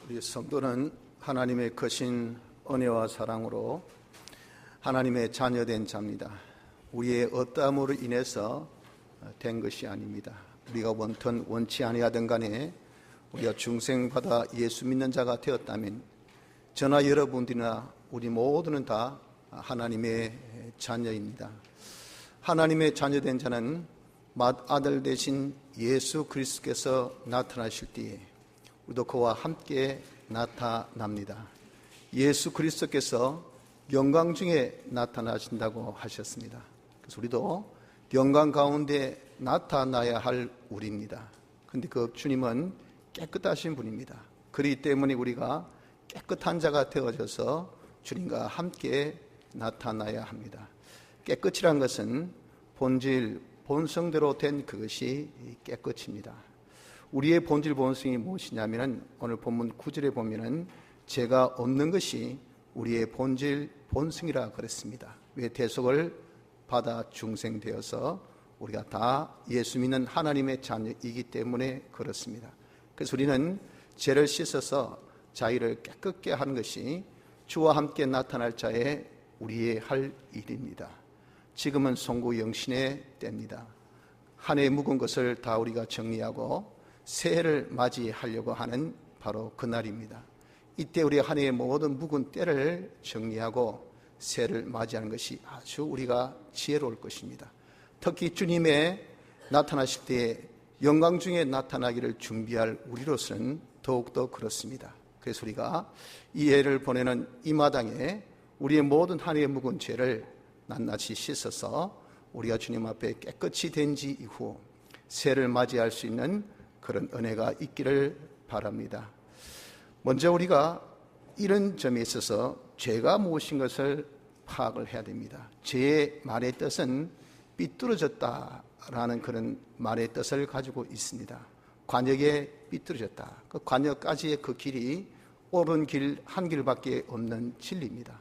우리 성도는 하나님의 크신 은혜와 사랑으로 하나님의 자녀된 자입니다. 우리의 어떠함으로 인해서 된 것이 아닙니다. 우리가 원튼 원치 아니하든 간에 우리가 중생받아 예수 믿는 자가 되었다면 저나 여러분들이나 우리 모두는 다 하나님의 자녀입니다. 하나님의 자녀된 자는 맏아들 되신 예수 그리스도께서 나타나실 때에 우리도 그와 함께 나타납니다. 예수 그리스도께서 영광 중에 나타나신다고 하셨습니다. 그래서 우리도 영광 가운데 나타나야 할 우리입니다. 그런데 그 주님은 깨끗하신 분입니다. 그렇기 때문에 우리가 깨끗한 자가 되어져서 주님과 함께 나타나야 합니다. 깨끗이란 것은 본질, 본성대로 된 그것이 깨끗입니다. 우리의 본질 본성이 무엇이냐면 오늘 본문 9절에 보면은 죄가 없는 것이 우리의 본질 본성이라 그랬습니다. 왜 대속을 받아 중생되어서 우리가 다 예수 믿는 하나님의 자녀이기 때문에 그렇습니다. 그래서 우리는 죄를 씻어서 자기를 깨끗게 하는 것이 주와 함께 나타날 자의 우리의 할 일입니다. 지금은 송구 영신의 때입니다. 한 해 묵은 것을 다 우리가 정리하고 새해를 맞이하려고 하는 바로 그날입니다. 이때 우리 한 해의 모든 묵은 때를 정리하고 새해를 맞이하는 것이 아주 우리가 지혜로울 것입니다. 특히 주님의 나타나실 때에 영광 중에 나타나기를 준비할 우리로서는 더욱더 그렇습니다. 그래서 우리가 이 해를 보내는 이 마당에 우리의 모든 한 해의 묵은 죄를 낱낱이 씻어서 우리가 주님 앞에 깨끗이 된 지 이후 새해를 맞이할 수 있는 그런 은혜가 있기를 바랍니다. 먼저 우리가 이런 점에 있어서 죄가 무엇인 것을 파악을 해야 됩니다. 죄의 말의 뜻은 삐뚤어졌다라는 그런 말의 뜻을 가지고 있습니다. 관역에 삐뚤어졌다. 그 관역까지의 그 길이 옳은 길 한 길밖에 없는 진리입니다.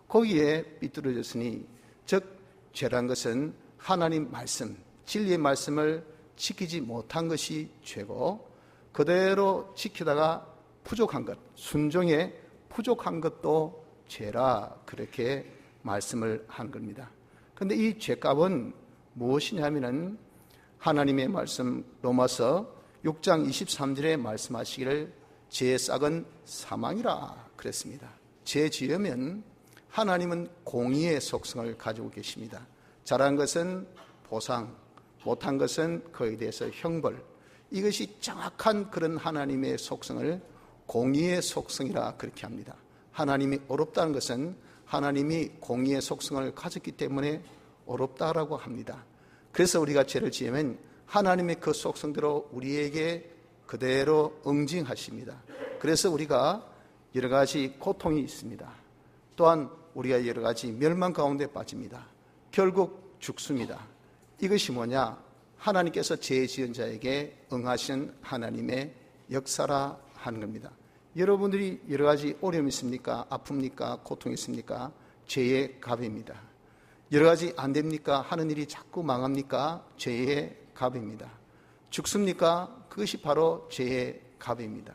거기에 삐뚤어졌으니 즉 죄란 것은 하나님 말씀, 진리의 말씀을 지키지 못한 것이 죄고 그대로 지키다가 부족한 것, 순종에 부족한 것도 죄라 그렇게 말씀을 한 겁니다. 그런데 이 죄값은 무엇이냐면은 하나님의 말씀 로마서 6장 23절에 말씀하시기를 죄의 싹은 사망이라 그랬습니다. 죄 지으면 하나님은 공의의 속성을 가지고 계십니다. 잘한 것은 보상, 못한 것은 그에 대해서 형벌. 이것이 정확한 그런 하나님의 속성을 공의의 속성이라 그렇게 합니다. 하나님이 어렵다는 것은 하나님이 공의의 속성을 가졌기 때문에 어렵다라고 합니다. 그래서 우리가 죄를 지으면 하나님의 그 속성대로 우리에게 그대로 응징하십니다. 그래서 우리가 여러 가지 고통이 있습니다. 또한 우리가 여러 가지 멸망 가운데 빠집니다. 결국 죽습니다. 이것이 뭐냐? 하나님께서 죄 지은 자에게 응하시는 하나님의 역사라 하는 겁니다. 여러분들이 여러 가지 어려움이 있습니까? 아픕니까? 고통이 있습니까? 죄의 값입니다. 여러 가지 안 됩니까? 하는 일이 자꾸 망합니까? 죄의 값입니다. 죽습니까? 그것이 바로 죄의 값입니다.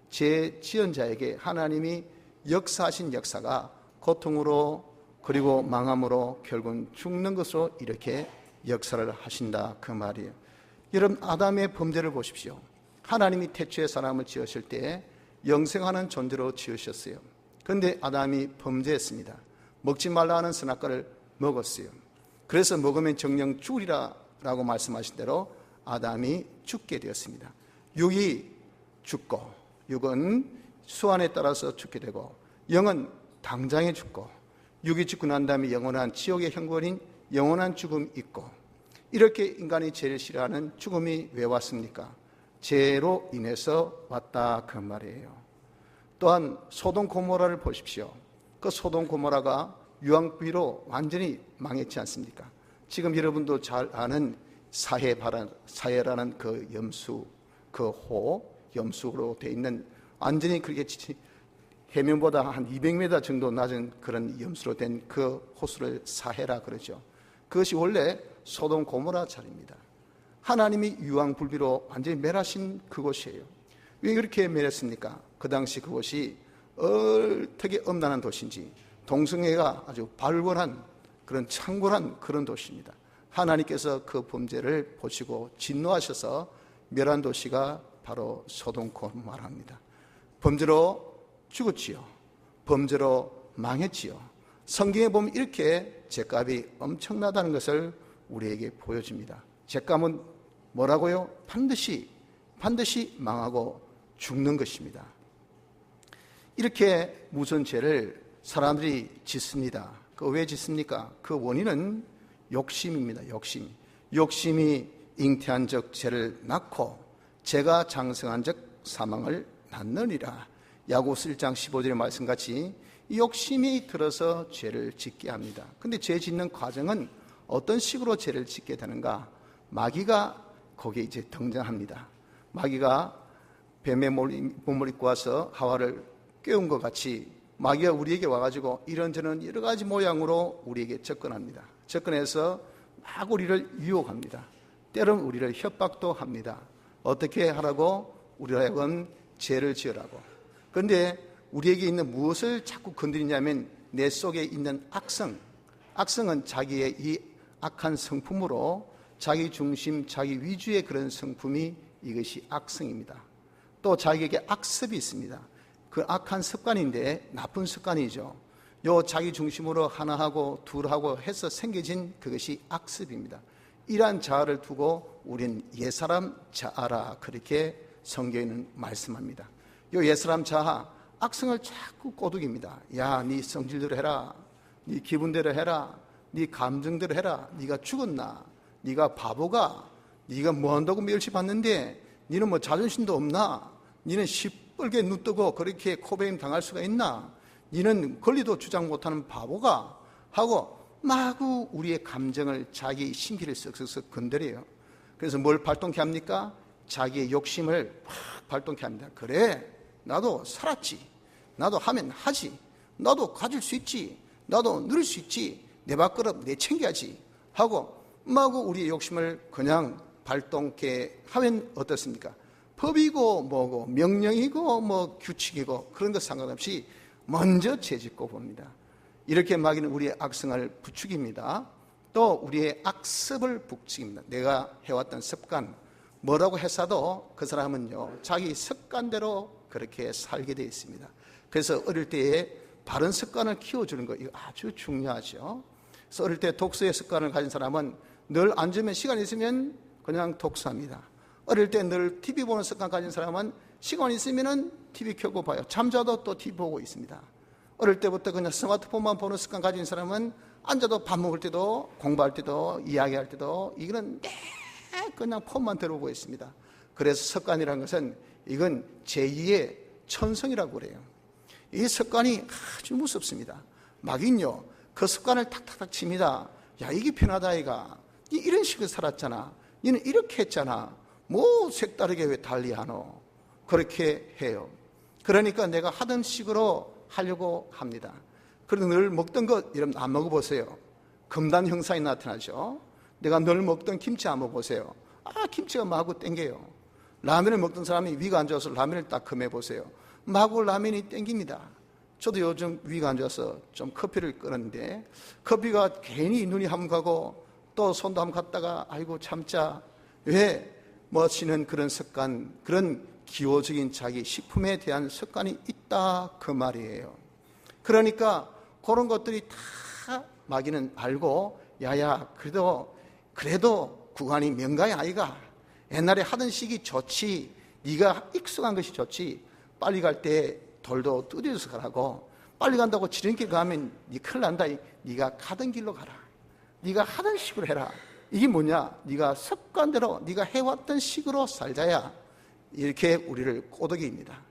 죄 지은 자에게 하나님이 역사하신 역사가 고통으로 그리고 망함으로 결국은 죽는 것으로 이렇게 역사를 하신다 그 말이에요. 여러분 아담의 범죄를 보십시오. 하나님이 태초에 사람을 지으실 때 영생하는 존재로 지으셨어요. 그런데 아담이 범죄했습니다. 먹지 말라 하는 선악과를 먹었어요. 그래서 먹으면 정령 죽으리라 라고 말씀하신 대로 아담이 죽게 되었습니다. 육이 죽고 육은 수완에 따라서 죽게 되고 영은 당장에 죽고 육이 죽고 난 다음에 영원한 지옥의 형벌인 영원한 죽음이 있고 이렇게 인간이 죄를 싫어하는 죽음이 왜 왔습니까? 죄로 인해서 왔다 그 말이에요. 또한 소돔 고모라를 보십시오. 그 소돔 고모라가 유황비로 완전히 망했지 않습니까? 지금 여러분도 잘 아는 사해라는 그 염수, 그 염수로 되어 있는 완전히 그렇게 해면보다 한 200m 정도 낮은 그런 염수로 된 그 호수를 사해라 그러죠. 그것이 원래 소돔 고모라 자리입니다. 하나님이 유황불비로 완전히 멸하신 그곳이에요. 왜 그렇게 멸했습니까? 그 당시 그곳이 어떻게 엄난한 도시인지, 동성애가 아주 발원한 그런 창궐한 그런 도시입니다. 하나님께서 그 범죄를 보시고 진노하셔서 멸한 도시가 바로 소돔 고모라입니다. 범죄로 죽었지요. 범죄로 망했지요. 성경에 보면 이렇게 죄값이 엄청나다는 것을 우리에게 보여줍니다. 죄값은 뭐라고요? 반드시 망하고 죽는 것입니다. 이렇게 무서운 죄를 사람들이 짓습니다. 왜 짓습니까? 그 원인은 욕심입니다. 욕심이 잉태한 적 죄를 낳고 죄가 장성한 적 사망을 낳느니라. 야고보서 1장 15절의 말씀같이 욕심이 들어서 죄를 짓게 합니다. 근데 죄 짓는 과정은 어떤 식으로 죄를 짓게 되는가? 마귀가 거기에 이제 등장합니다. 마귀가 뱀의 몸을 입고 와서 하와를 깨운 것 같이 마귀가 우리에게 와가지고 이런저런 여러 가지 모양으로 우리에게 접근합니다. 접근해서 막 우리를 유혹합니다. 때로는 우리를 협박도 합니다. 어떻게 하라고? 우리로 하여금 죄를 지으라고. 그런데 우리에게 있는 무엇을 자꾸 건드리냐면 내 속에 있는 악성은 자기의 이 악한 성품으로 자기 중심, 자기 위주의 그런 성품이 이것이 악성입니다. 또 자기에게 악습이 있습니다. 그 악한 습관인데 나쁜 습관이죠. 요 자기 중심으로 하나하고 둘하고 해서 생겨진 그것이 악습입니다. 이러한 자아를 두고 우리는 옛사람 자아라 그렇게 성경에는 말씀합니다. 요 옛사람 자아 악성을 자꾸 꼬드깁니다. 야, 네 성질대로 해라. 네 기분대로 해라. 네 감정대로 해라. 네가 죽었나? 네가 바보가? 네가 뭐 한다고 멸시 받는데 너는 뭐 자존심도 없나? 너는 시뻘게 눈 뜨고 그렇게 코베임 당할 수가 있나? 너는 권리도 주장 못하는 바보가? 하고 마구 우리의 감정을 자기 심기를 쓱쓱쓱 건드려요. 그래서 뭘 발동케 합니까? 자기의 욕심을 확 발동케 합니다. 그래, 나도 살았지. 나도 하면 하지. 나도 가질 수 있지. 나도 누릴 수 있지. 내 밥그릇 내 챙겨야지. 하고 마구 우리의 욕심을 그냥 발동케 하면 어떻습니까? 법이고 뭐고 명령이고 뭐 규칙이고 그런 것 상관없이 먼저 죄짓고 봅니다. 이렇게 마귀는 우리의 악성을 부추깁니다. 또 우리의 악습을 부추깁니다. 내가 해왔던 습관, 뭐라고 해서도 그 사람은요 자기 습관대로 그렇게 살게 되어 있습니다. 그래서 어릴 때에 바른 습관을 키워주는 거 이거 아주 중요하죠. 그래서 어릴 때 독서의 습관을 가진 사람은 늘 앉으면 시간 있으면 그냥 독서합니다. 어릴 때 늘 TV 보는 습관 가진 사람은 시간 있으면 TV 켜고 봐요. 잠자도 또 TV 보고 있습니다. 어릴 때부터 그냥 스마트폰만 보는 습관 가진 사람은 앉아도 밥 먹을 때도 공부할 때도 이야기할 때도 이거는 그냥 폰만 들어보고 있습니다. 그래서 습관이라는 것은 이건 제2의 천성이라고 그래요. 이 습관이 아주 무섭습니다. 마귀는요 그 습관을 탁탁탁 칩니다. 야, 이게 편하다 아이가. 니 이런 식으로 살았잖아. 니는 이렇게 했잖아. 뭐 색다르게 왜 달리하노? 그렇게 해요. 그러니까 내가 하던 식으로 하려고 합니다. 그래도 늘 먹던 것 여러분 안 먹어보세요. 금단 형상이 나타나죠. 내가 늘 먹던 김치 안 먹어보세요. 김치가 마구 땡겨요. 라면을 먹던 사람이 위가 안 좋아서 라면을 딱 금해보세요. 마구 라면이 땡깁니다. 저도 요즘 위가 안 좋아서 좀 커피를 끓었는데 커피가 괜히 눈이 한번 가고 또 손도 한번 갔다가 아이고 참자. 왜? 멋지는 그런 습관, 그런 기호적인 자기 식품에 대한 습관이 있다 그 말이에요. 그러니까 그런 것들이 다 마귀는 알고 야야 그래도 구간이 명가의 아이가 옛날에 하던 식이 좋지. 네가 익숙한 것이 좋지. 빨리 갈 때 돌도 뜯어서 가라고. 빨리 간다고 지름길 가면 네 큰일 난다. 네가 가던 길로 가라. 네가 하던 식으로 해라. 이게 뭐냐? 네가 습관대로 네가 해왔던 식으로 살자야. 이렇게 우리를 꼬드깁니다.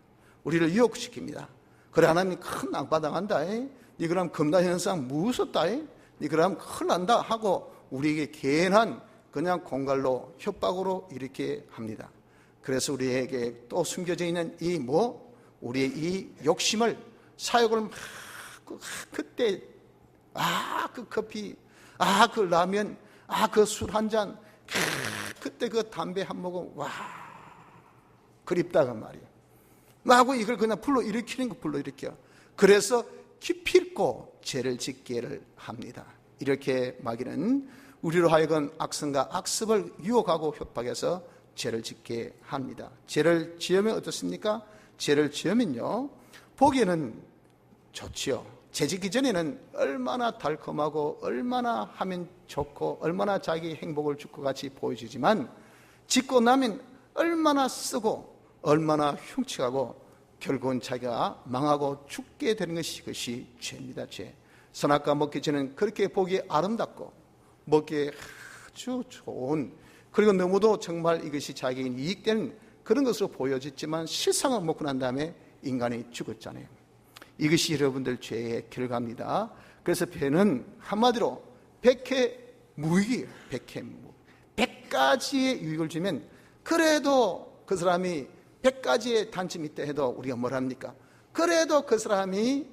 우리를 유혹시킵니다. 그래 하나님 큰 낭바당한다. 네 그럼 금단현상 무섭다. 네 그럼 큰일 난다 하고 우리에게 괜한 그냥 공갈로 협박으로 이렇게 합니다. 그래서 우리에게 또 숨겨져 있는 우리의 이 욕심을 사욕을 막 그때 그 커피 그 라면 그 술 한 잔 그때 그 담배 한 모금 그립다가 말이에요. 하고 이걸 그냥 불러일으키는 거 불러일으켜. 그래서 기필코 죄를 짓기를 합니다. 이렇게 마귀는 우리로 하여금 악성과 악습을 유혹하고 협박해서 죄를 짓게 합니다. 죄를 지으면 어떻습니까? 죄를 지으면요, 보기에는 좋지요. 죄 짓기 전에는 얼마나 달콤하고 얼마나 하면 좋고 얼마나 자기 행복을 줄 것 같이 보여지지만 짓고 나면 얼마나 쓰고 얼마나 흉측하고 결국은 자기가 망하고 죽게 되는 것이 그것이 죄입니다. 죄. 선악과 먹기 전에는 그렇게 보기에 아름답고 먹기에 아주 좋은, 그리고 너무도 정말 이것이 자기에게 이익되는 그런 것으로 보여졌지만 실상은 먹고 난 다음에 인간이 죽었잖아요. 이것이 여러분들 죄의 결과입니다. 그래서 죄는 한마디로 백해무익이에요. 백해무익. 100가지의 유익을 주면 그래도 그 사람이 100가지의 단점이 있다 해도 우리가 뭘 합니까? 그래도 그 사람이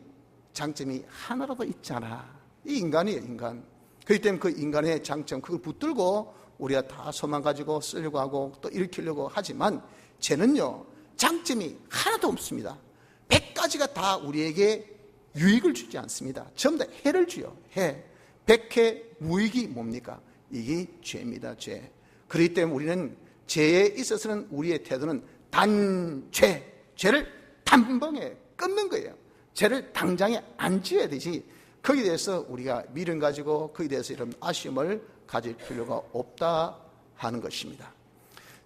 장점이 하나라도 있잖아. 이 인간이에요, 인간. 그렇기 때문에 그 인간의 장점, 그걸 붙들고 우리가 다 소망 가지고 쓰려고 하고 또 일으키려고 하지만 죄는요, 장점이 하나도 없습니다. 100가지가 다 우리에게 유익을 주지 않습니다. 전부 다 해를 줘요. 해. 백해무익이 뭡니까? 이게 죄입니다. 죄. 그렇기 때문에 우리는 죄에 있어서는 우리의 태도는 단죄, 죄를 단번에 끊는 거예요. 죄를 당장에 안 지어야 되지, 거기에 대해서 우리가 미련 가지고 거기에 대해서 이런 아쉬움을 가질 필요가 없다 하는 것입니다.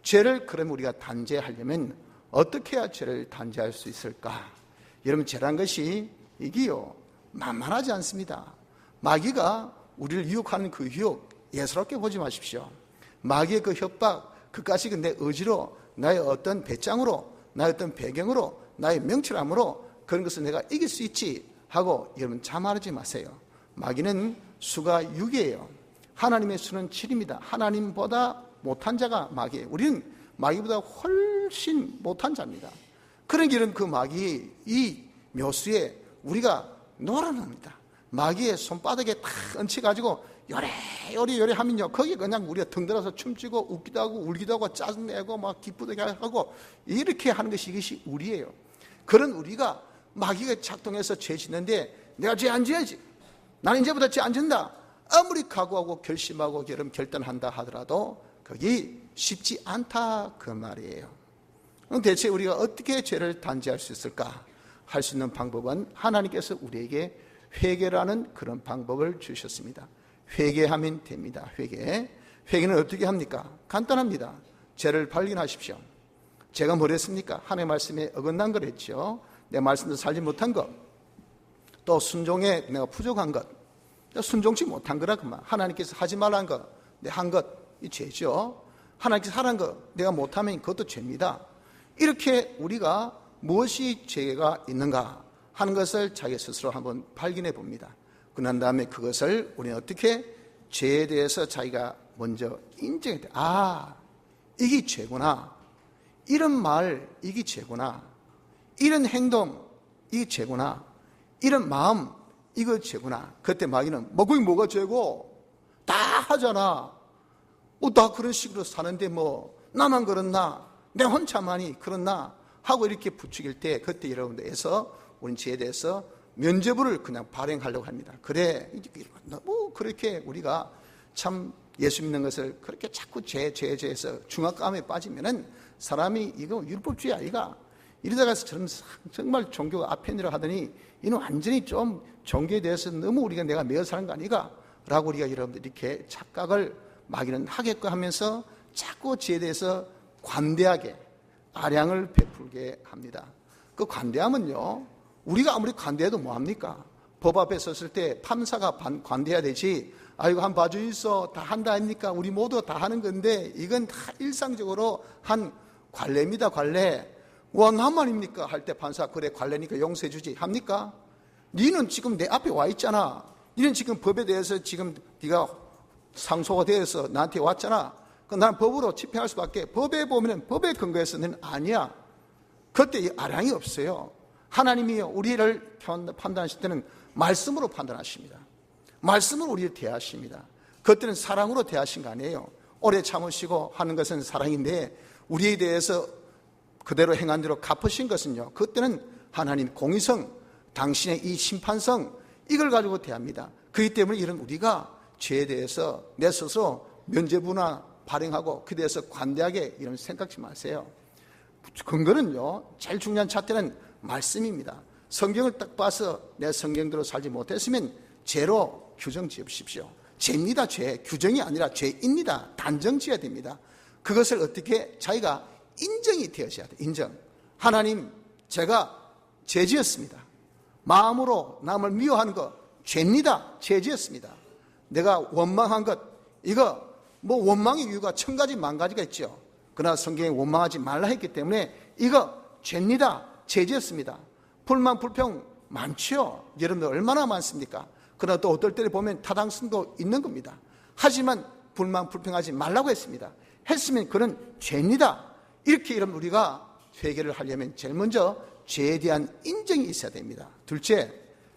죄를 그럼 우리가 단죄하려면 어떻게 해야 죄를 단죄할 수 있을까? 여러분, 죄란 것이 이게요, 만만하지 않습니다. 마귀가 우리를 유혹하는 그 유혹 예사롭게 보지 마십시오. 마귀의 그 협박, 그까지 내 의지로, 나의 어떤 배짱으로, 나의 어떤 배경으로, 나의 명철함으로 그런 것을 내가 이길 수 있지 하고 여러분 자만하지 마세요. 마귀는 수가 6이에요. 하나님의 수는 7입니다. 하나님보다 못한 자가 마귀예요. 우리는 마귀보다 훨씬 못한 자입니다. 그런 길은 그 마귀 이 묘수에 우리가 놀아납니다. 마귀의 손바닥에 탁 얹혀가지고 요래 하면요, 거기에 그냥 우리가 덩달아서 춤추고 웃기도 하고 울기도 하고 짜증내고 막 기쁘게 하고 이렇게 하는 것이 이것이 우리예요. 그런 우리가 마귀가 작동해서 죄 짓는데 내가 죄 안 지어야지, 나는 이제부터 죄 안 짓는다, 아무리 각오하고 결심하고 결단한다 하더라도 그게 쉽지 않다 그 말이에요. 그럼 대체 우리가 어떻게 죄를 단죄할 수 있을까? 할 수 있는 방법은 하나님께서 우리에게 회개라는 그런 방법을 주셨습니다. 회개하면 됩니다. 회개는 어떻게 합니까? 간단합니다. 죄를 발견하십시오. 제가 뭘 했습니까? 하나님의 말씀에 어긋난 걸 했죠. 내 말씀대로 살지 못한 것, 또 순종에 내가 부족한 것, 순종치 못한 거라 그만. 하나님께서 하지 말라는 것, 내가 한 것, 이 죄죠. 하나님께서 하라는 것 내가 못하면 그것도 죄입니다. 이렇게 우리가 무엇이 죄가 있는가 하는 것을 자기 스스로 한번 발견해 봅니다. 그런 다음에 그것을 우리는 어떻게 죄에 대해서 자기가 먼저 인정해야 돼. 아, 이게 죄구나. 이런 말, 이게 죄구나. 이런 행동, 이게 죄구나. 이런 마음, 이거 죄구나. 그때 마귀는 그게 뭐가 죄고? 다 하잖아. 다 그런 식으로 사는데 나만 그렇나? 내 혼자만이 그렇나? 하고 이렇게 부추길 때 그때 여러분들에서 우리 죄에 대해서 면죄부를 그냥 발행하려고 합니다. 그래, 너무 그렇게 우리가 참 예수 믿는 것을 그렇게 자꾸 죄에서 중압감에 빠지면은 사람이 이거 율법주의 아이가 이러다가 정말 종교가 앞편이라 하더니 이는 완전히 좀 종교에 대해서 너무 우리가 내가 매어 사는 거 아니가? 라고 우리가 여러분들 이렇게 착각을 마귀는 하겠고 하면서 자꾸 죄에 대해서 관대하게 아량을 베풀게 합니다. 그 관대함은요, 우리가 아무리 관대해도 뭐합니까? 법 앞에 섰을 때 판사가 관대해야 되지, 아이고 한 봐줘 있어, 다 한다 아닙니까? 우리 모두 다 하는 건데 이건 다 일상적으로 한 관례입니다. 관례. 나만입니까? 할 때 판사 그래 관례니까 용서해 주지 합니까? 니는 지금 내 앞에 와 있잖아. 니는 지금 법에 대해서 지금 네가 상소가 되어서 나한테 왔잖아. 나는 법으로 집행할 수밖에. 법에 보면 법에 근거해서는 아니야. 그때 아량이 없어요. 하나님이 우리를 판단하실 때는 말씀으로 판단하십니다. 말씀으로 우리를 대하십니다. 그때는 사랑으로 대하신 거 아니에요. 오래 참으시고 하는 것은 사랑인데 우리에 대해서 그대로 행한 대로 갚으신 것은요, 그때는 하나님 공의성, 당신의 이 심판성, 이걸 가지고 대합니다. 그렇기 때문에 이런 우리가 죄에 대해서 내 스스로 면죄부나 발행하고 그에 대해서 관대하게 이런 생각지 마세요. 근거는요, 제일 중요한 잣대는 말씀입니다. 성경을 딱 봐서 내 성경대로 살지 못했으면 죄로 규정 지으십시오. 죄입니다. 죄. 규정이 아니라 죄입니다. 단정 지어야 됩니다. 그것을 어떻게 자기가 인정이 되어져야 돼. 인정. 하나님, 제가 죄 지었습니다. 마음으로 남을 미워하는 것 죄입니다. 죄 지었습니다. 내가 원망한 것, 이거 뭐 원망의 이유가 1000가지 10,000가지가 있죠. 그러나 성경에 원망하지 말라 했기 때문에 이거 죄입니다. 죄 지었습니다. 불만 불평 많죠. 여러분들 얼마나 많습니까? 그러나 또 어떨 때를 보면 타당성도 있는 겁니다. 하지만 불만 불평하지 말라고 했습니다. 했으면 그건 죄입니다. 이렇게 여러분 우리가 회개를 하려면 제일 먼저 죄에 대한 인정이 있어야 됩니다. 둘째,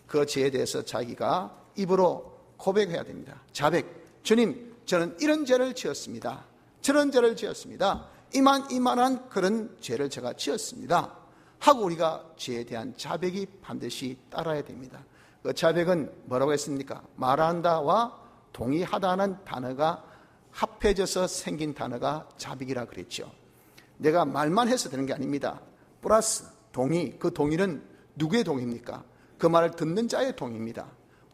그 죄에 대해서 자기가 입으로 고백해야 됩니다. 자백. 주님, 저는 이런 죄를 지었습니다. 저런 죄를 지었습니다. 이만한 그런 죄를 제가 지었습니다. 하고 우리가 죄에 대한 자백이 반드시 따라야 됩니다. 그 자백은 뭐라고 했습니까? 말한다와 동의하다는 단어가 합해져서 생긴 단어가 자백이라 그랬죠. 내가 말만 해서 되는 게 아닙니다. 플러스 동의, 그 동의는 누구의 동의입니까? 그 말을 듣는 자의 동의입니다.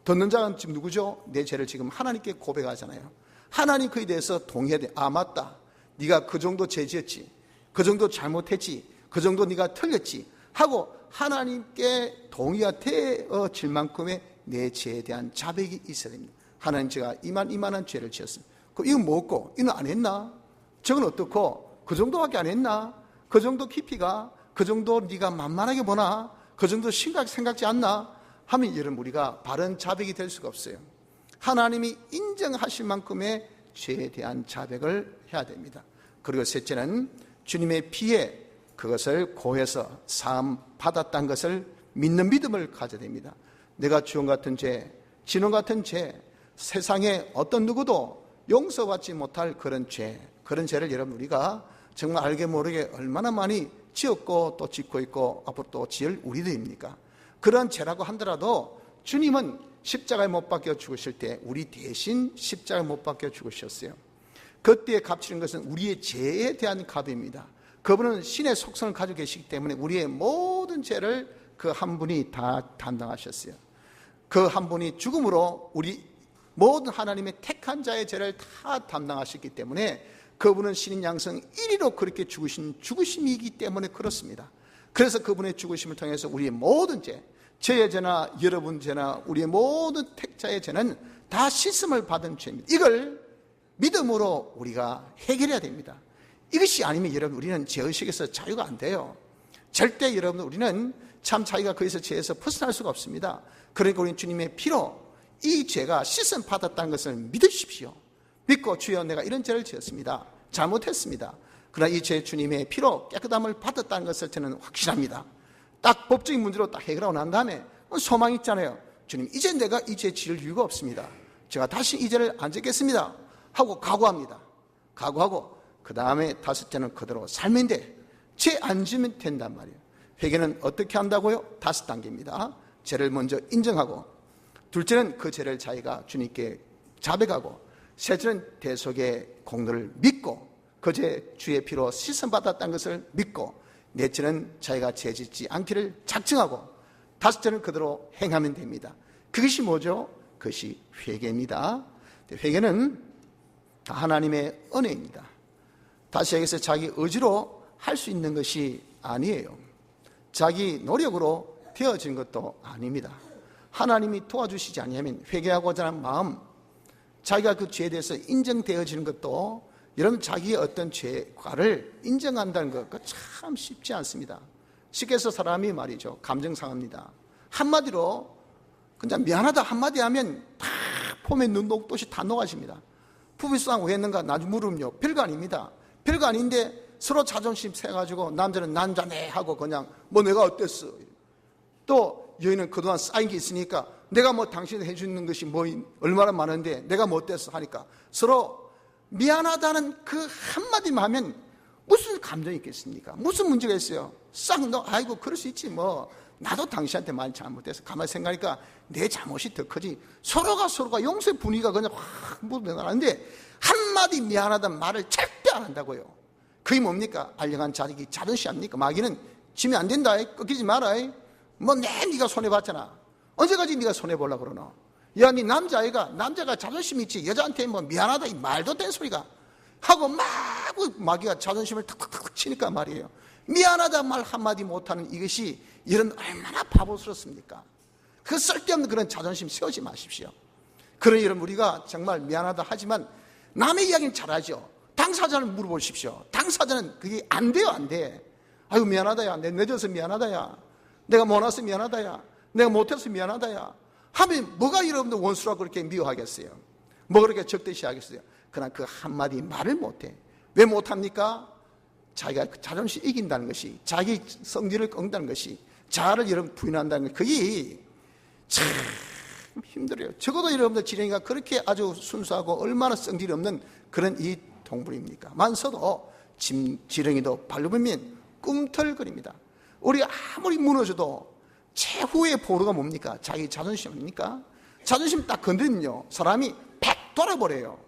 듣는 자는 지금 누구죠? 내 죄를 지금 하나님께 고백하잖아요. 하나님 그에 대해서 동의해야 돼. 아, 맞다. 네가 그 정도 죄 지었지. 그 정도 잘못했지. 그 정도 네가 틀렸지. 하고 하나님께 동의가 되어질 만큼의 내 죄에 대한 자백이 있어야 됩니다. 하나님, 제가 이만한 죄를 지었습니다. 이건 뭐고? 이건 안 했나? 저건 어떻고? 그 정도밖에 안 했나? 그 정도 깊이가? 그 정도 네가 만만하게 보나? 그 정도 생각지 않나? 하면 여러분 우리가 바른 자백이 될 수가 없어요. 하나님이 인정하실 만큼의 죄에 대한 자백을 해야 됩니다. 그리고 셋째는 주님의 피에 그것을 고해서 사함 받았다는 것을 믿는 믿음을 가져야 됩니다. 내가 주원 같은 죄, 진원 같은 죄, 세상에 어떤 누구도 용서받지 못할 그런 죄, 그런 죄를 여러분 우리가 정말 알게 모르게 얼마나 많이 지었고 또 짓고 있고 앞으로 또 지을 우리들입니까? 그런 죄라고 하더라도 주님은 십자가에 못 박혀 죽으실 때 우리 대신 십자가에 못 박혀 죽으셨어요. 그때에 값치는 것은 우리의 죄에 대한 값입니다. 그분은 신의 속성을 가지고 계시기 때문에 우리의 모든 죄를 그 한 분이 다 담당하셨어요. 그 한 분이 죽음으로 우리 모든 하나님의 택한 자의 죄를 다 담당하셨기 때문에 그분은 신인 양성 1위로 그렇게 죽으신 죽으심이기 때문에 그렇습니다. 그래서 그분의 죽으심을 통해서 우리의 모든 죄, 저의 죄나 여러분 죄나 우리의 모든 택자의 죄는 다 씻음을 받은 죄입니다. 이걸 믿음으로 우리가 해결해야 됩니다. 이것이 아니면 여러분 우리는 죄의식에서 자유가 안 돼요. 절대 여러분 우리는 참 자기가 거기서 죄에서 벗어날 수가 없습니다. 그러니까 우리는 주님의 피로 이 죄가 씻음 받았다는 것을 믿으십시오. 믿고 주여 내가 이런 죄를 지었습니다. 잘못했습니다. 그러나 이 죄 주님의 피로 깨끗함을 받았다는 것을 저는 확신합니다. 딱 법적인 문제로 딱 해결하고 난 다음에 소망이 있잖아요. 주님, 이제 내가 이 죄 지을 이유가 없습니다. 제가 다시 이 죄를 안 짓겠습니다. 하고 각오합니다. 각오하고 그 다음에 다섯째는 그대로 삶인데 죄 안 지면 된단 말이에요. 회개는 어떻게 한다고요? 5단계입니다. 죄를 먼저 인정하고, 둘째는 그 죄를 자기가 주님께 자백하고, 셋째는 대속의 공로를 믿고 그 죄 주의 피로 씻음받았다는 것을 믿고, 넷째는 자기가 죄 짓지 않기를 작정하고, 다섯째는 그대로 행하면 됩니다. 그것이 뭐죠? 그것이 회개입니다. 회개는 다 하나님의 은혜입니다. 다시 얘기해서 자기 의지로 할 수 있는 것이 아니에요. 자기 노력으로 되어진 것도 아닙니다. 하나님이 도와주시지 않으면 회개하고자 하는 마음, 자기가 그 죄에 대해서 인정되어지는 것도, 여러분 자기의 어떤 죄과를 인정한다는 것 참 쉽지 않습니다. 쉽게 해서 사람이 말이죠, 감정 상합니다. 한마디로 그냥 미안하다 한마디 하면 다 폼에 눈 녹듯이 다 녹아집니다. 부부싸움 왜 했는가 나중에 물으면요, 별거 아닙니다. 별거 아닌데 서로 자존심 세가지고 남자는 난자네 하고 그냥 뭐 내가 어땠어. 또 여인은 그동안 쌓인 게 있으니까 내가 뭐 당신이 해주는 것이 뭐 얼마나 많은데 내가 뭐 어땠어 하니까 서로 미안하다는 그 한마디만 하면 무슨 감정이 있겠습니까? 무슨 문제가 있어요? 아이고 그럴 수 있지 뭐, 나도 당신한테 많이 잘못해서. 가만히 생각하니까 내 잘못이 더 크지. 서로가 용서의 분위기가 그냥 확 묻어나가는데 한마디 미안하다는 말을 절대 안 한다고요. 그게 뭡니까? 알량한 자식이 자존심 아닙니까? 마귀는 지면 안 된다, 꺾이지 마라, 뭐 네가 손해봤잖아. 언제까지 네가 손해보려고 그러노? 야, 네 남자가 자존심이 있지, 여자한테 뭐 미안하다 이 말도 된 소리가 하고 마귀가 자존심을 탁탁탁 치니까 말이에요. 미안하다 말 한마디 못하는 이것이 이런 얼마나 바보스럽습니까? 그 쓸데없는 그런 자존심 세우지 마십시오. 그러니 여러분, 우리가 정말 미안하다 하지만 남의 이야기는 잘하죠. 당사자를 물어보십시오. 당사자는 그게 안 돼요, 안 돼. 아유 미안하다야, 내가 늦어서 미안하다야, 내가 못 와서 미안하다야, 내가 못해서 미안하다야 하면 뭐가 여러분들 원수라고 그렇게 미워하겠어요? 뭐 그렇게 적대시하겠어요? 그러나 그 한마디 말을 못해. 왜 못합니까? 자기가 자존심 이긴다는 것이, 자기 성질을 꺾는다는 것이, 자아를 여러분 부인한다는 것, 그게 참 힘들어요. 적어도 여러분들 지렁이가 그렇게 아주 순수하고 얼마나 성질이 없는 그런 이 동물입니까? 만서도 지렁이도 밟으면 꿈틀거립니다. 우리가 아무리 무너져도 최후의 보루가 뭡니까? 자기 자존심 아닙니까? 자존심 딱 건드리면요, 사람이 팍 돌아버려요.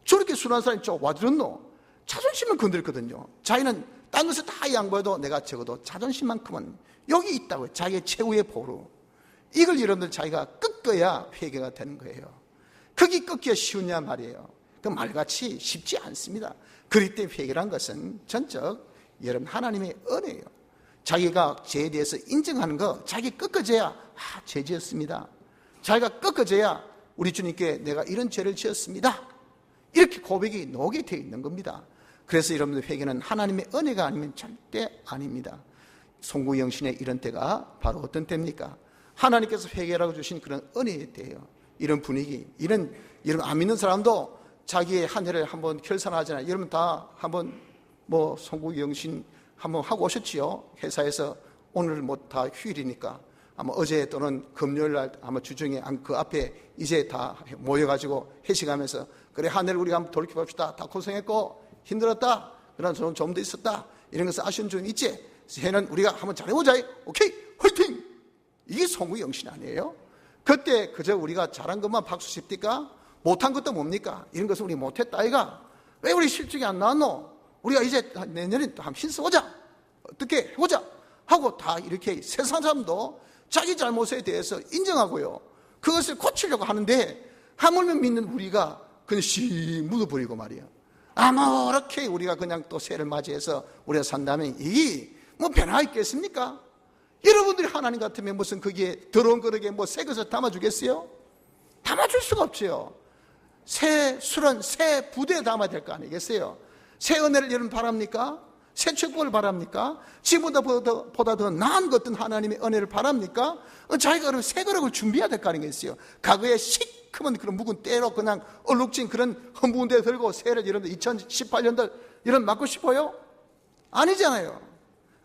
저렇게 순한 사람이 좀 와들었노? 자존심을 건드렸거든요. 자기는 딴 것을 다 양보해도 내가 적어도 자존심만큼은 여기 있다고요. 자기의 최후의 보루. 이걸 여러분들 자기가 꺾어야 회개가 되는 거예요. 거기 꺾기가 쉬우냐 말이에요. 그 말같이 쉽지 않습니다. 그렇기 때문에 회개란 것은 전적 여러분 하나님의 은혜예요. 자기가 죄에 대해서 인정하는 거, 자기 꺾어져야 죄 지었습니다. 자기가 꺾어져야 우리 주님께 내가 이런 죄를 지었습니다, 이렇게 고백이 녹게 되어 있는 겁니다. 그래서 여러분들 회개는 하나님의 은혜가 아니면 절대 아닙니다. 송구영신의 이런 때가 바로 어떤 때입니까? 하나님께서 회개라고 주신 그런 은혜의 때예요. 이런 분위기, 여러분 안 믿는 사람도 자기의 한 해를 한번 결산하잖아요. 여러분 다 한번 뭐 송구영신 한번 하고 오셨지요? 회사에서 오늘 뭐 다 휴일이니까 아마 어제 또는 금요일 날 아마 주중에 그 앞에 이제 다 모여가지고 회식하면서 그래, 한 해를 우리가 한번 돌이켜봅시다. 다 고생했고 힘들었다, 그러나 좀 더 있었다, 이런 것을 아쉬운 점 있지? 새해는 우리가 한번 잘해보자. 오케이, 화이팅! 이게 송구영신 아니에요? 그때 그저 우리가 잘한 것만 박수 칩니까? 못한 것도 뭡니까? 이런 것은 우리 못했다 아이가? 왜 우리 실적이 안 나왔노? 우리가 이제 내년에 또 한번 힘써보자, 어떻게 해보자 하고 다 이렇게 세상 사람도 자기 잘못에 대해서 인정하고요, 그것을 고치려고 하는데 하물며 믿는 우리가 그냥 씨 묻어버리고 말이에요. 아무렇게 우리가 그냥 또 새해를 맞이해서 우리가 산다면 이게 뭐 변화가 있겠습니까? 여러분들이 하나님 같으면 무슨 거기에 더러운 그릇에 뭐 새 것을 담아주겠어요? 담아줄 수가 없죠. 새 술은 새 부대에 담아야 될 거 아니겠어요? 새 은혜를 여러분 바랍니까? 새 축복을 바랍니까? 지금보다 더 나은 어떤 하나님의 은혜를 바랍니까? 자기가 그럼 새 그릇을 준비해야 될 거 아니겠어요? 과거에 시커먼 그런 묵은 때로 그냥 얼룩진 그런 흠부은 데 들고 새해를 여러분들 2018년도 이런 맞고 싶어요? 아니잖아요.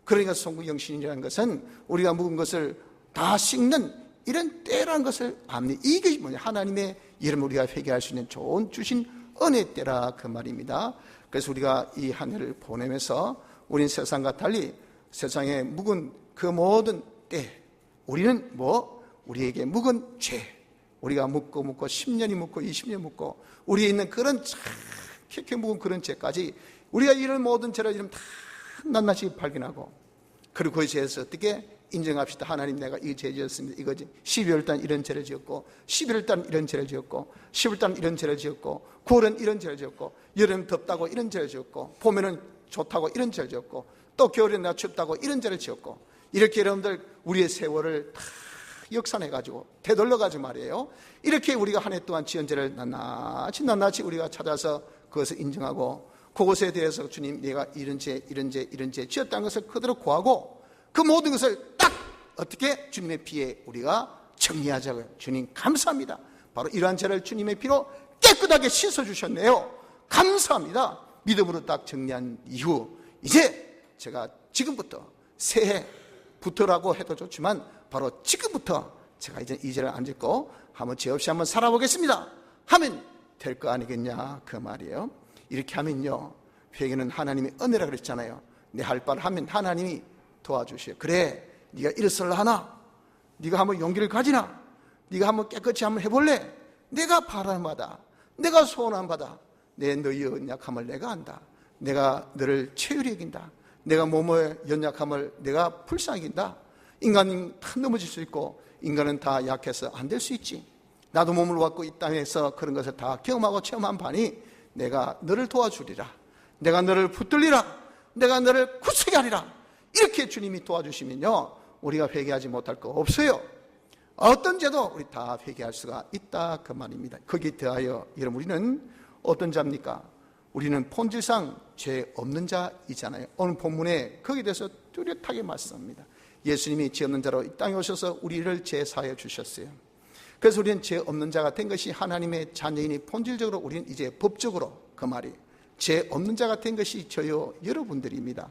그러니까 송구영신이라는 것은 우리가 묵은 것을 다 씻는 이런 때라는 것을 압니다. 이게 뭐냐? 하나님의 이름 우리가 회개할 수 있는 좋은 주신 은혜 때라 그 말입니다. 그래서 우리가 이 한 해를 보내면서 우리는 세상과 달리 세상에 묵은 그 모든 때, 우리는 우리에게 묵은 죄, 우리가 묵고 10년이 묵고 20년이 묵고 우리에 있는 그런 캐캐 묵은 그런 죄까지 우리가 이런 모든 죄를 이름 다 낱낱이 발견하고, 그리고 그에 대해서 어떻게 인정합시다. 하나님, 내가 이 죄 지었습니다. 이거지. 12월달 이런 죄를 지었고, 11월달 이런 죄를 지었고, 10월달 이런 죄를 지었고, 9월은 이런 죄를 지었고, 여름 덥다고 이런 죄를 지었고, 봄에는 좋다고 이런 죄를 지었고, 또 겨울에 내가 춥다고 이런 죄를 지었고, 이렇게 여러분들 우리의 세월을 다 역산해가지고 되돌려가지고 말이에요, 이렇게 우리가 한 해 동안 지은 죄를 낱낱이 우리가 찾아서 그것을 인정하고, 그것에 대해서 주님, 내가 이런 죄 지었다는 것을 그대로 고하고, 그 모든 것을 딱 어떻게 주님의 피에 우리가 정리하자고요. 주님 감사합니다. 바로 이러한 죄를 주님의 피로 깨끗하게 씻어주셨네요. 감사합니다. 믿음으로 딱 정리한 이후 이제 제가 지금부터 새해부터라고 해도 좋지만 바로 지금부터 제가 이제 이 죄를 안 짓고 한번 죄 없이 한번 살아보겠습니다 하면 될 거 아니겠냐 그 말이에요. 이렇게 하면요, 회개는 하나님의 은혜라 그랬잖아요. 내 할 바를 하면 하나님이 도와주셔요. 그래, 네가 일설라 하나? 네가 한번 용기를 가지나? 네가 한번 깨끗이 한번 해볼래? 내가 바라는 바다, 내가 소원한 바다, 너희의 연약함을 내가 안다. 내가 너를 체휼히 여긴다. 내가 몸의 연약함을 내가 불쌍히 여긴다. 인간은 다 넘어질 수 있고 인간은 다 약해서 안 될 수 있지. 나도 몸을 갖고 이 땅에서 그런 것을 다 경험하고 체험한 바니 내가 너를 도와주리라. 내가 너를 붙들리라. 내가 너를 굳세게 하리라. 이렇게 주님이 도와주시면요, 우리가 회개하지 못할 거 없어요. 어떤 죄도 우리 다 회개할 수가 있다, 그 말입니다. 거기에 대하여 여러분, 우리는 어떤 자입니까? 우리는 본질상 죄 없는 자이잖아요. 오늘 본문에 거기에 대해서 뚜렷하게 말씀합니다. 예수님이 죄 없는 자로 이 땅에 오셔서 우리를 죄 사하여 주셨어요. 그래서 우리는 죄 없는 자가 된 것이 하나님의 자녀이니 본질적으로 우리는 이제 법적으로, 그 말이 죄 없는 자가 된 것이 저요 여러분들입니다.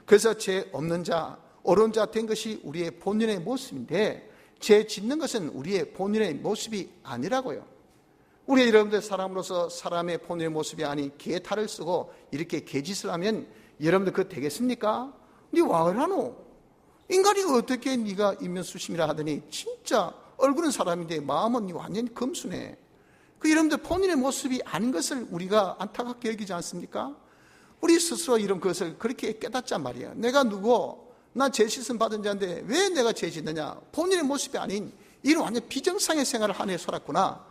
그래서 죄 없는 자, 옳은 자 된 것이 우리의 본연의 모습인데, 죄 짓는 것은 우리의 본연의 모습이 아니라고요. 우리 여러분들 사람으로서 사람의 본연의 모습이 아닌 개의 탈을 쓰고 이렇게 개짓을 하면 여러분들 그거 되겠습니까? 네 와라노? 인간이 어떻게 네가 인면수심이라 하더니 진짜 얼굴은 사람인데 마음은 완전히 금수네. 그 여러분들 본인의 모습이 아닌 것을 우리가 안타깝게 여기지 않습니까? 우리 스스로 이런 것을 그렇게 깨닫잔 말이야. 내가 누구? 난 죄 씻음 받은 자인데 왜 내가 죄 짓느냐? 본인의 모습이 아닌 이런 완전 비정상의 생활을 한 해 살았구나.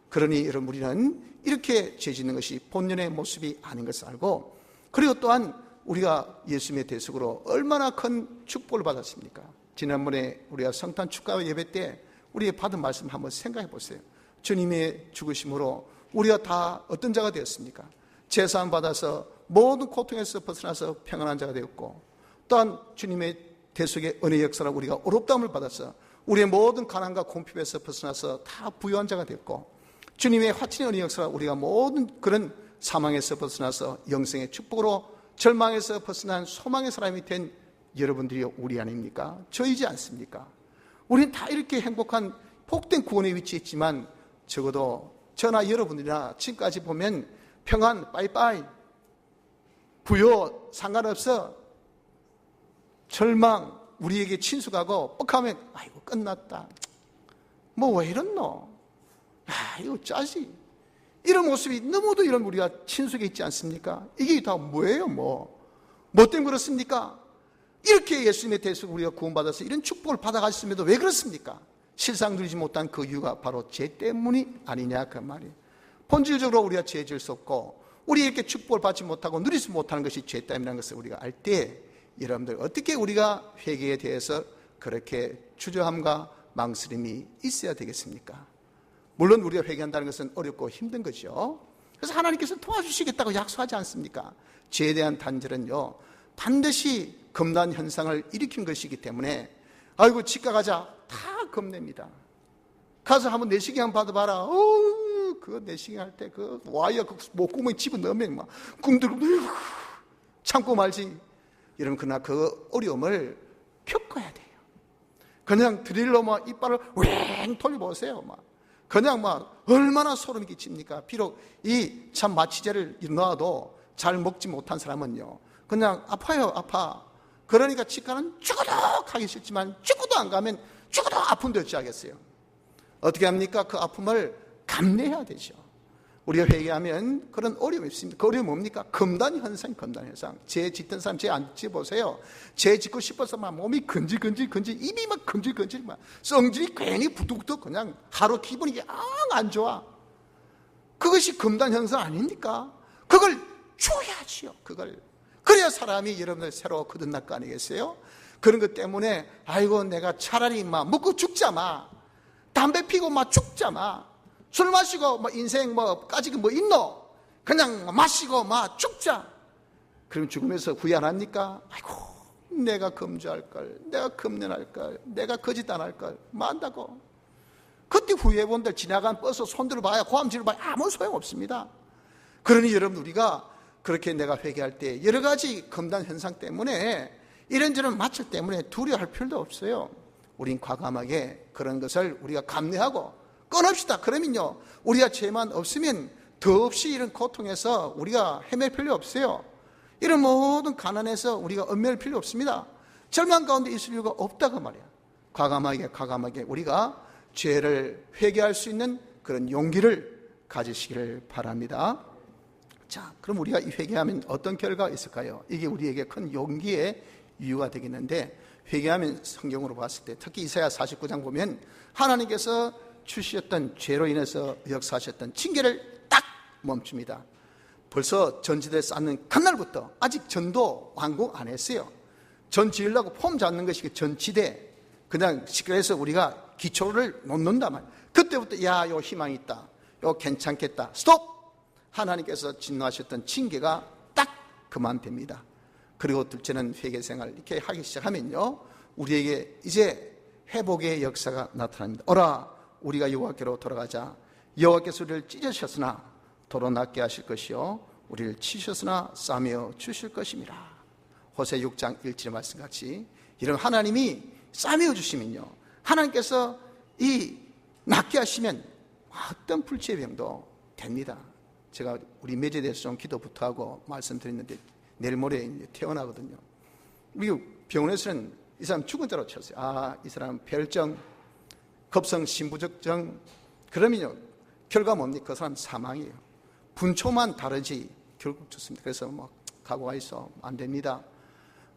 그러니 여러분, 우리는 이렇게 죄 짓는 것이 본연의 모습이 아닌 것을 알고, 그리고 또한 우리가 예수님의 대속으로 얼마나 큰 축복을 받았습니까? 지난번에 우리가 성탄 축가 예배 때 우리 받은 말씀 한번 생각해 보세요. 주님의 죽으심으로 우리가 다 어떤 자가 되었습니까? 제사함 받아서 모든 고통에서 벗어나서 평안한 자가 되었고, 또한 주님의 대속의 은혜 역사로 우리가 어렵다함을 받아서 우리의 모든 가난과 궁핍에서 벗어나서 다 부유한 자가 되었고, 주님의 화친의 은혜 역사로 우리가 모든 그런 사망에서 벗어나서 영생의 축복으로 절망에서 벗어난 소망의 사람이 된 여러분들이 우리 아닙니까? 저이지 않습니까? 우리는 다 이렇게 행복한 복된 구원에 위치해 있지만, 적어도 저나 여러분들이나 지금까지 보면 평안 빠이빠이, 부여 상관없어, 절망 우리에게 친숙하고 뻑하면 아이고 끝났다, 뭐 왜 이렇노, 이거 짜지, 이런 모습이 너무도 이런 우리가 친숙해 있지 않습니까? 이게 다 뭐예요? 뭐 때문에 그렇습니까? 이렇게 예수님의 대속 우리가 구원받아서 이런 축복을 받아갔음에도 왜 그렇습니까? 실상 누리지 못한 그 이유가 바로 죄 때문이 아니냐, 그 말이에요. 본질적으로 우리가 죄 지을 수 없고 우리 이렇게 축복을 받지 못하고 누리지 못하는 것이 죄 때문이라는 것을 우리가 알 때, 여러분들 어떻게 우리가 회개에 대해서 그렇게 주저함과 망설임이 있어야 되겠습니까? 물론 우리가 회개한다는 것은 어렵고 힘든 거죠. 그래서 하나님께서 도와주시겠다고 약속하지 않습니까? 죄에 대한 단절은요, 반드시 금단 현상을 일으킨 것이기 때문에, 아이고 집가 가자, 다 겁냅니다. 가서 한번 내시경 한번 받아봐라. 그거 내시경 할 때 그 와이어 그 목구멍에 집어넣으면 막 꿈들고 참고 말지. 여러분, 그러나 그 어려움을 겪어야 돼요. 그냥 드릴로 막 이빨을 왱 돌려보세요. 막 그냥 막 얼마나 소름이 끼칩니까? 비록 이 참 마취제를 넣어도 잘 먹지 못한 사람은요, 그냥 아파요, 아파. 그러니까 치과는 죽어도 가기 싫지만 죽어도 안 가면 죽어도 아픈데 어찌하겠어요? 어떻게 합니까? 그 아픔을 감내해야 되죠. 우리가 회개하면 그런 어려움이 있습니다. 그 어려움이 뭡니까? 금단 현상, 금단 현상. 죄 짓던 사람 죄 안 짓보세요. 죄 짓고 싶어서 막 몸이 근질근질, 입이 막 근질근질, 막 성질이 괜히 부득부득 그냥 하루 기분이 안 좋아. 그것이 금단 현상 아닙니까? 그걸 줘야지요, 그걸. 그래야 사람이 여러분들 새로 거듭날 거 아니겠어요? 그런 것 때문에 아이고 내가 차라리 막 먹고 죽자, 막 담배 피고 막 죽자, 막 술 마시고 뭐 인생 뭐 까지고 뭐 있노? 그냥 마시고 막 죽자. 그럼 죽으면서 후회 안 합니까? 아이고 내가 금주할 걸, 내가 금년할 걸, 내가 거짓 안 할 걸, 뭐 한다고. 그때 후회본들 지나간 버스 손들어 봐야, 고함질을 봐야 아무 소용 없습니다. 그러니 여러분, 우리가 그렇게 내가 회개할 때 여러 가지 금단 현상 때문에 이런저런 마찰 때문에 두려워할 필요도 없어요. 우린 과감하게 그런 것을 우리가 감내하고 끊읍시다. 그러면요, 우리가 죄만 없으면 더없이 이런 고통에서 우리가 헤맬 필요 없어요. 이런 모든 가난에서 우리가 얽매일 필요 없습니다. 절망 가운데 있을 이유가 없다고 말이야. 과감하게 우리가 죄를 회개할 수 있는 그런 용기를 가지시기를 바랍니다. 자, 그럼 우리가 이 회개하면 어떤 결과가 있을까요? 이게 우리에게 큰 용기의 이유가 되겠는데, 회개하면 성경으로 봤을 때 특히 이사야 49장 보면 하나님께서 주셨던 죄로 인해서 역사하셨던 징계를 딱 멈춥니다. 벌써 전지대를 쌓는 그날부터 아직 전도 완공 안 했어요. 전 지으려고 폼 잡는 것이 전지대, 그냥 그래서 우리가 기초를 놓는단 말이에요. 그때부터 야, 요 희망이 있다, 요 괜찮겠다, 스톱! 하나님께서 진노하셨던 징계가 딱 그만됩니다. 그리고 둘째는 회개생활 이렇게 하기 시작하면요, 우리에게 이제 회복의 역사가 나타납니다. 오라, 우리가 여호와께로 돌아가자. 여호와께서 우리를 찢으셨으나 도로 낫게 하실 것이요 우리를 치셨으나 싸매어 주실 것입니다. 호세 6장 1절 말씀같이 이런 하나님이 싸매어 주시면요, 하나님께서 이 낫게 하시면 어떤 불치의 병도 됩니다. 제가 우리 매제에 대해서 좀 기도부터 하고 말씀드렸는데 내일 모레 이제 퇴원하거든요. 미국 병원에서는 이 사람 죽은 자로 쳤어요. 아, 이 사람 폐혈증, 급성 심부적증. 그러면요, 결과 뭡니까? 그 사람 사망이에요. 분초만 다르지 결국 죽습니다. 그래서 뭐 각오가 있어 안 됩니다.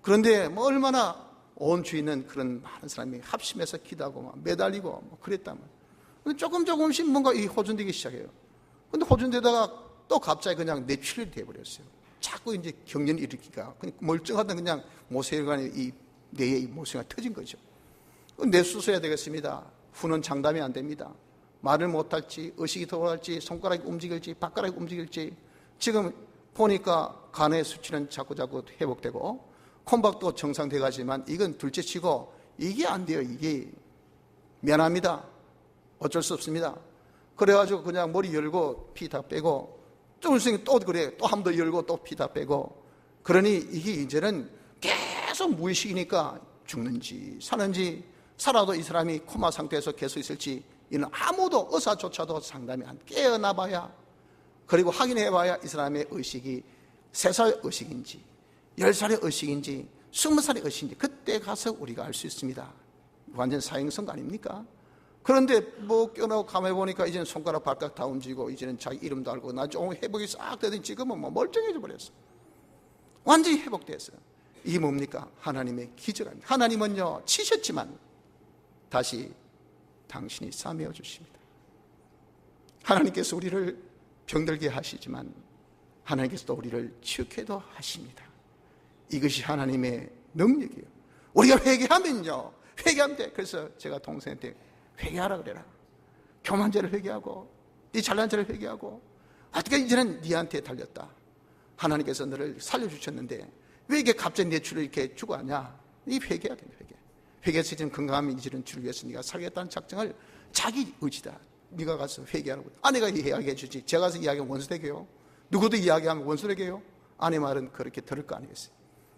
그런데 뭐 얼마나 온 주위는 그런 많은 사람이 합심해서 기도하고 막 매달리고 뭐 그랬다면, 조금씩 뭔가 이 호전되기 시작해요. 근데 호전되다가 또 갑자기 그냥 뇌출혈이 돼버렸어요. 자꾸 이제 경련이 일으키니까 멀쩡하던 그냥 모세혈관에 이 뇌에 이 모세가 터진 거죠. 뇌수술해야 되겠습니다. 후는 장담이 안 됩니다. 말을 못할지, 의식이 돌아갈지, 손가락이 움직일지, 발가락이 움직일지. 지금 보니까 간의 수치는 자꾸 회복되고 콩박도 정상돼 가지만 이건 둘째치고 이게 안 돼요. 이게 미안합니다. 어쩔 수 없습니다. 그래가지고 그냥 머리 열고 피 다 빼고 조금씩 또 그래, 또 한 번 더 열고 또 피 다 빼고. 그러니 이게 이제는 계속 무의식이니까 죽는지 사는지, 살아도 이 사람이 코마 상태에서 계속 있을지 이는 아무도 의사조차도 상담이 안 깨어나 봐야, 그리고 확인해 봐야 이 사람의 의식이 3살 의식인지 10살의 의식인지 20살의 의식인지 그때 가서 우리가 알 수 있습니다. 완전 사형선고 아닙니까? 그런데 뭐 껴놓고 가만히 보니까 이제는 손가락 발가락 다 움직이고 이제는 자기 이름도 알고 나중에 회복이 싹 되더니 지금은 뭐 멀쩡해져 버렸어. 완전히 회복됐어요. 이게 뭡니까? 하나님의 기적입니다. 하나님은요, 치셨지만 다시 당신이 싸매어 주십니다. 하나님께서 우리를 병들게 하시지만 하나님께서 또 우리를 치유케도 하십니다. 이것이 하나님의 능력이에요. 우리가 회개하면요, 회개하면 돼. 그래서 제가 동생한테 회개하라 그래라. 교만죄를 회개하고 네 잘난 죄를 회개하고, 어떻게 이제는 네한테 달렸다. 하나님께서 너를 살려주셨는데 왜 이게 갑자기 내 주를 이렇게 주고 하냐. 이 회개해야 된다. 회개해서 이제는 건강하면 이제는 주를 위해서 네가 살겠다는 작정을 자기 의지다. 네가 가서 회개하라고. 아내가 이야기해 주지. 제가 가서 이야기하면 원수 되게요. 누구도 이야기하면 원수 되게요. 아내 말은 그렇게 들을 거 아니겠어요.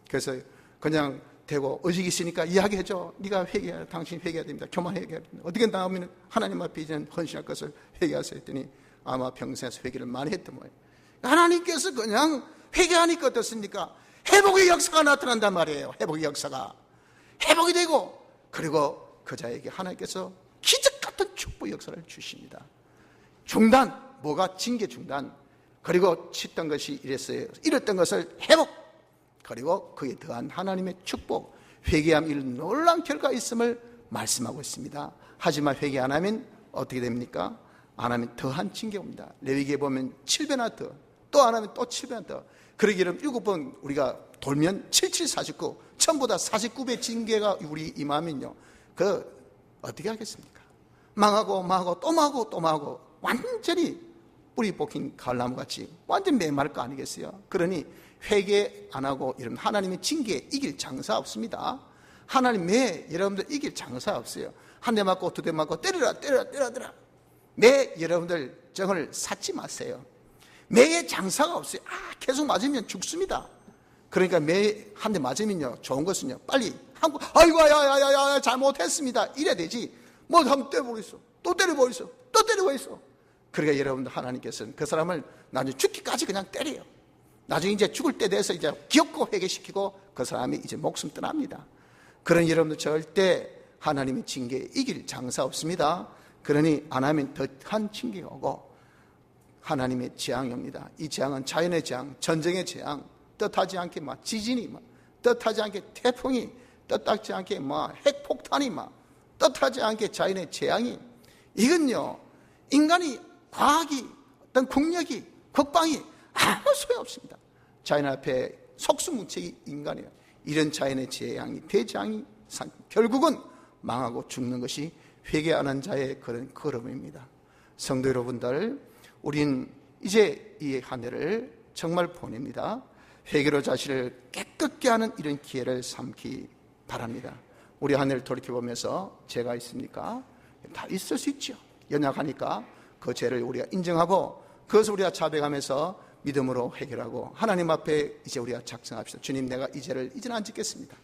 그래서 그냥 되고 의식이 있으니까 이야기해줘. 네가 회개해야, 당신 회개해야 됩니다. 교만회개해야 됩니다. 어떻게 나오면 하나님 앞에 이제는 헌신할 것을 회개하세요 했더니 아마 평생에서 회개를 많이 했던 거예요. 하나님께서 그냥 회개하니까 어떻습니까? 회복의 역사가 나타난단 말이에요. 회복의 역사가 회복이 되고, 그리고 그 자에게 하나님께서 기적 같은 축복 역사를 주십니다. 중단, 뭐가 징계 중단, 그리고 치던 것이 이랬어요. 잃었던 것을 회복, 그리고 그에 더한 하나님의 축복, 회개함 이런 놀라운 결과가 있음을 말씀하고 있습니다. 하지만 회개 안 하면 어떻게 됩니까? 안 하면 더한 징계가 옵니다. 레위기에 보면 7배나 더, 또 안 하면 또 7배나 더. 그러기를 7번 우리가 돌면 7749, 전보다 49배 징계가 우리 임하면요, 그 어떻게 하겠습니까? 망하고 또 망하고 완전히 뿌리 뽑힌 가을나무 같이 완전 메마를 거 아니겠어요? 그러니 회개 안 하고 이런 하나님의 징계에 이길 장사 없습니다. 하나님의 여러분들 이길 장사 없어요. 한 대 맞고 두 대 맞고 때려라. 매 여러분들 정을 쌓지 마세요. 매의 장사가 없어요. 계속 맞으면 죽습니다. 그러니까 매 한 대 맞으면요, 좋은 것은요, 빨리 한국 아이고 야야야야 잘못했습니다 이래야 되지. 뭐 한번 때려보겠어, 또 때려보겠어. 그러니까 여러분들 하나님께서는 그 사람을 나중에 죽기까지 그냥 때려요. 나중에 이제 죽을 때 돼서 이제 기억고 회개시키고 그 사람이 이제 목숨 떠납니다. 그러니 여러분들 절대 하나님의 징계에 이길 장사 없습니다. 그러니 안 하면 더한 징계가 오고 하나님의 재앙입니다. 이 재앙은 자연의 재앙, 전쟁의 재앙, 뜻하지 않게 막 지진이 막 뜻하지 않게 태풍이 뜻하지 않게 막 핵폭탄이 막 뜻하지 않게 자연의 재앙이 이건요 인간이 과학이 어떤 국력이 국방이 아무 소용없습니다. 자연 앞에 속수무책이 인간이에요. 이런 자연의 재앙이 대재앙이 결국은 망하고 죽는 것이 회개 안 한 자의 그런 걸음입니다. 성도 여러분들, 우린 이제 이 한 해를 정말 보냅니다. 회개로 자신을 깨끗게 하는 이런 기회를 삼기 바랍니다. 우리 한 해를 돌이켜보면서 죄가 있습니까? 다 있을 수 있죠. 연약하니까 그 죄를 우리가 인정하고 그것을 우리가 자백하면서 믿음으로 해결하고 하나님 앞에 이제 우리가 작정합시다. 주님, 내가 이 죄를 이제는 안 짓겠습니다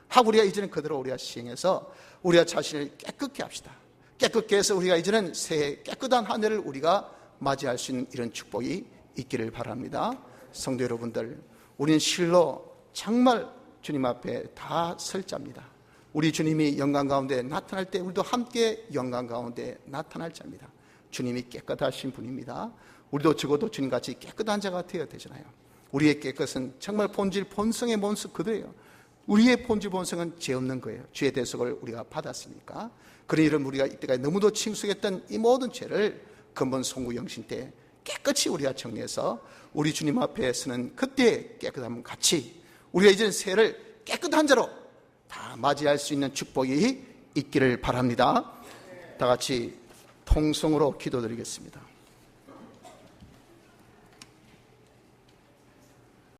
하고 우리가 이제는 그대로 우리가 시행해서 우리가 자신을 깨끗게 합시다. 깨끗게 해서 우리가 이제는 새해 깨끗한 한 해를 우리가 맞이할 수 있는 이런 축복이 있기를 바랍니다. 성도 여러분들, 우리는 실로 정말 주님 앞에 다 설 자입니다. 우리 주님이 영광 가운데 나타날 때 우리도 함께 영광 가운데 나타날 자입니다. 주님이 깨끗하신 분입니다. 우리도 적어도 주님같이 깨끗한 자가 되어야 되잖아요. 우리의 깨끗은 정말 본질 본성의 모습 그대로예요. 우리의 본질 본성은 죄 없는 거예요. 죄의 대속을 우리가 받았으니까. 그런 이름 우리가 이때까지 너무도 친숙했던 이 모든 죄를 근본 송구 영신 때 깨끗이 우리가 정리해서 우리 주님 앞에 서는 그때 깨끗함 같이 우리가 이제는 새해를 깨끗한 자로 다 맞이할 수 있는 축복이 있기를 바랍니다. 다 같이 통성으로 기도드리겠습니다.